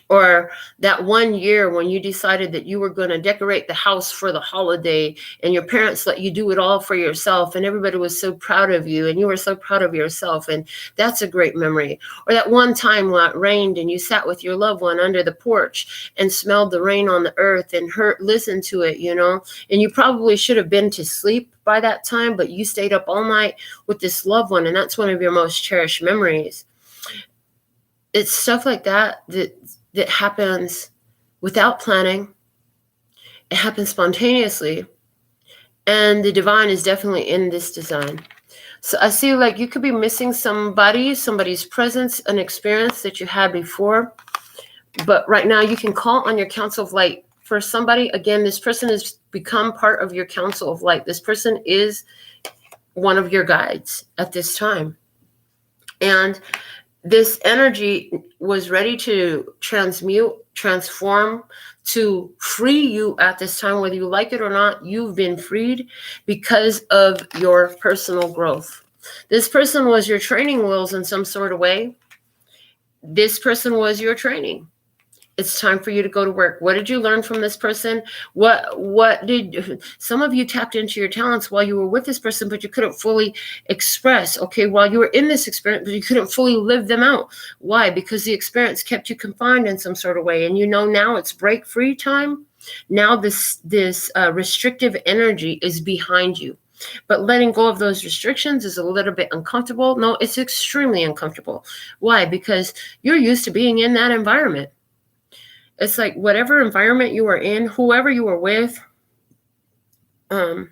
Or that one year when you decided that you were going to decorate the house for the holiday and your parents let you do it all for yourself and everybody was so proud of you and you were so proud of yourself, and that's a great memory. Or that one time when it rained and you sat with your loved one under the porch and smelled the rain on the earth and listened to it, and you probably should have been to sleep by that time, but you stayed up all night with this loved one, and that's one of your most cherished memories. It's stuff like that happens without planning. It happens spontaneously. And the divine is definitely in this design. So I see like you could be missing somebody's presence, an experience that you had before. But right now you can call on your council of light for somebody. Again, this person has become part of your council of light. This person is one of your guides at this time. And this energy was ready to transform, to free you at this time. Whether you like it or not, you've been freed because of your personal growth. This person was your training wheels in some sort of way. This person was your training. It's time for you to go to work. What did you learn from this person? What did some of you tapped into your talents while you were with this person, but you couldn't fully express, okay, while you were in this experience, but you couldn't fully live them out. Why? Because the experience kept you confined in some sort of way. And now it's break free time. Now this restrictive energy is behind you. But letting go of those restrictions is a little bit uncomfortable. No, it's extremely uncomfortable. Why? Because you're used to being in that environment. It's like whatever environment you were in, whoever you were with, and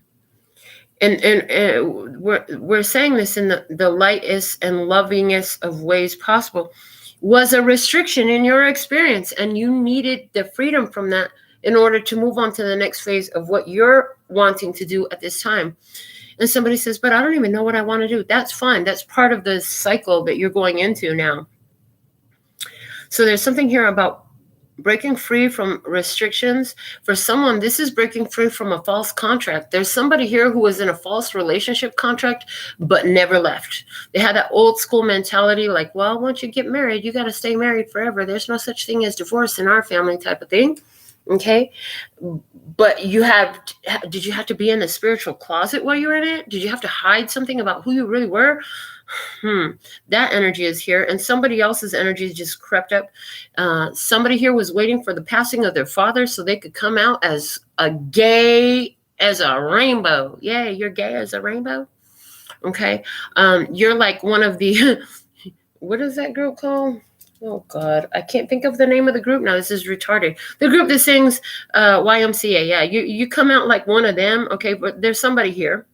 we're saying this in the lightest and lovingest of ways possible, was a restriction in your experience, and you needed the freedom from that in order to move on to the next phase of what you're wanting to do at this time. And somebody says, but I don't even know what I want to do. That's fine. That's part of the cycle that you're going into now. So there's something here about breaking free from restrictions. For someone, this is breaking free from a false contract. There's somebody here who was in a false relationship contract, but never left. They had that old school mentality like, well, once you get married, you got to stay married forever. There's no such thing as divorce in our family type of thing. Okay. But did you have to be in the spiritual closet while you were in it? Did you have to hide something about who you really were? That energy is here, and somebody else's energy just crept up. Somebody here was waiting for the passing of their father so they could come out as gay as a rainbow. Yeah, you're gay as a rainbow. Okay. You're like one of the, what is that group called? Oh God, I can't think of the name of the group now. This is retarded. The group that sings YMCA. Yeah, you come out like one of them. Okay, but there's somebody here.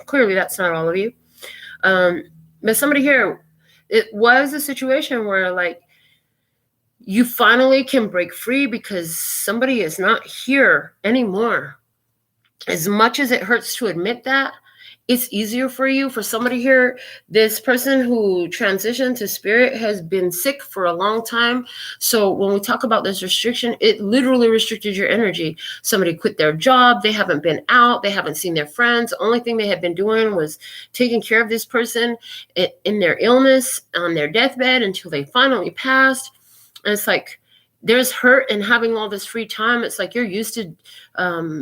Clearly that's not all of you. But somebody here, it was a situation where like you finally can break free because somebody is not here anymore. As much as it hurts to admit that, it's easier for you. For somebody here, this person who transitioned to spirit has been sick for a long time. So when we talk about this restriction, it literally restricted your energy. Somebody quit their job. They haven't been out. They haven't seen their friends. The only thing they had been doing was taking care of this person in their illness, on their deathbed until they finally passed. And it's like, there's hurt in having all this free time. It's like you're used to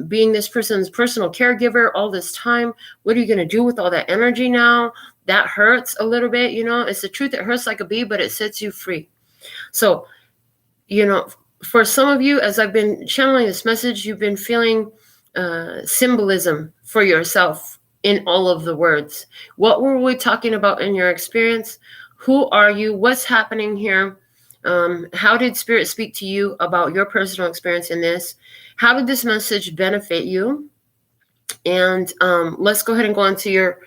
being this person's personal caregiver all this time. What are you going to do with all that energy now? That hurts a little bit, It's the truth. It hurts like a bee, but it sets you free. So, for some of you, as I've been channeling this message, you've been feeling symbolism for yourself in all of the words. What were we talking about in your experience? Who are you? What's happening here? How did Spirit speak to you about your personal experience in this? How did this message benefit you? And let's go ahead and go on to your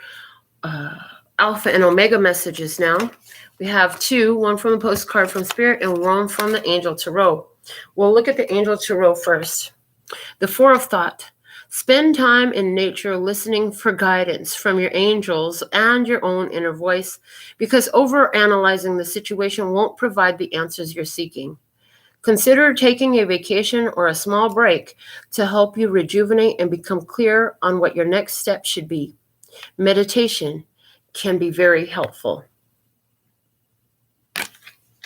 Alpha and Omega messages now. We have two, one from the postcard from Spirit and one from the Angel Tarot. We'll look at the Angel Tarot first. The Four of Thought. Spend time in nature listening for guidance from your angels and your own inner voice, because overanalyzing the situation won't provide the answers you're seeking. Consider taking a vacation or a small break to help you rejuvenate and become clear on what your next step should be. Meditation can be very helpful.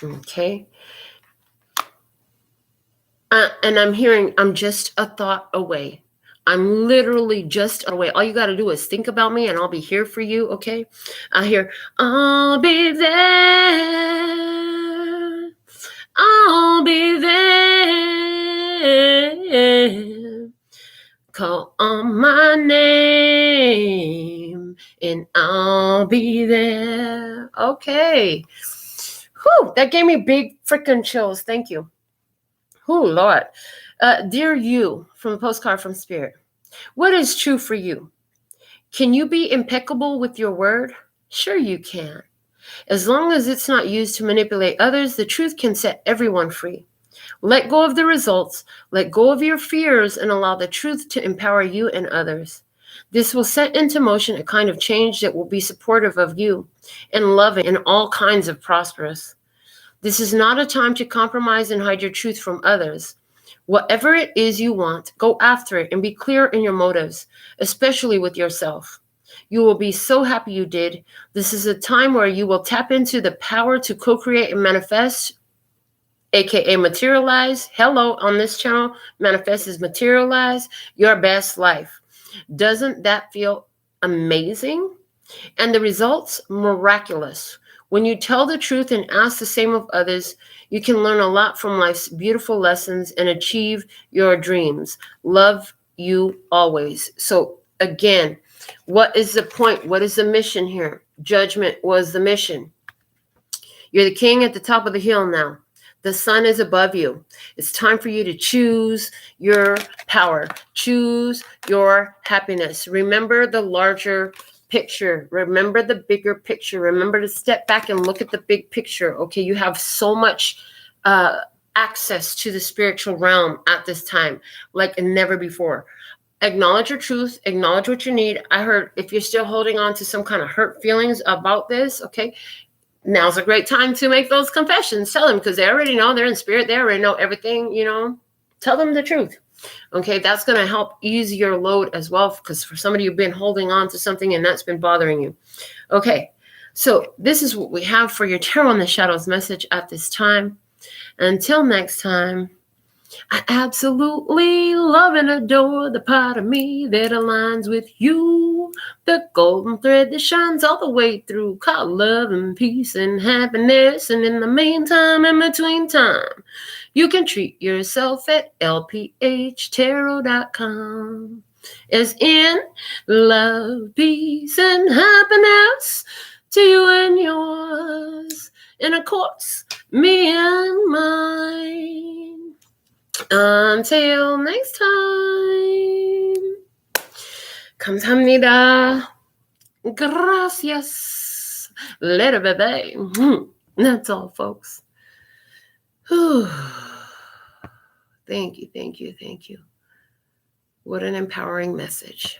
Okay. And I'm hearing, I'm just a thought away. I'm literally just away. All you got to do is think about me and I'll be here for you. Okay. I hear, I'll be there. I'll be there. Call on my name and I'll be there. Okay. Whew, that gave me big freaking chills. Thank you. Oh, Lord. Dear you, from a postcard from Spirit, what is true for you? Can you be impeccable with your word? Sure you can. As long as it's not used to manipulate others, the truth can set everyone free. Let go of the results, let go of your fears, and allow the truth to empower you and others. This will set into motion a kind of change that will be supportive of you and loving and all kinds of prosperous. This is not a time to compromise and hide your truth from others. Whatever it is you want, go after it and be clear in your motives, especially with yourself. You will be so happy you did. This is a time where you will tap into the power to co-create and manifest, aka materialize. Hello, on this channel, manifest is materialize your best life. Doesn't that feel amazing? And the results, miraculous. When you tell the truth and ask the same of others, you can learn a lot from life's beautiful lessons and achieve your dreams. Love you always. So again, what is the point? What is the mission here? Judgment was the mission. You're the king at the top of the hill now. The sun is above you. It's time for you to choose your power. Choose your happiness. Remember the larger picture. Remember the bigger picture. Remember to step back and look at the big picture. Okay, you have so much access to the spiritual realm at this time, like never before. Acknowledge your truth. Acknowledge what you need. I heard if you're still holding on to some kind of hurt feelings about this, okay, now's a great time to make those confessions. Tell them, because they already know, they're in spirit. They already know everything, you know. Tell them the truth. Okay, that's going to help ease your load as well, because for somebody you've been holding on to something and that's been bothering you. Okay, so this is what we have for your Tarot in the Shadows message at this time. Until next time, I absolutely love and adore the part of me that aligns with you. The golden thread that shines all the way through, called love and peace and happiness. And in the meantime, in between time, you can treat yourself at lphtarot.com. As in love, peace, and happiness to you and yours. And of course, me and mine. Until next time. Kamsahamnida. Gracias. Later, baby. That's all, folks. Thank you, thank you, thank you. What an empowering message.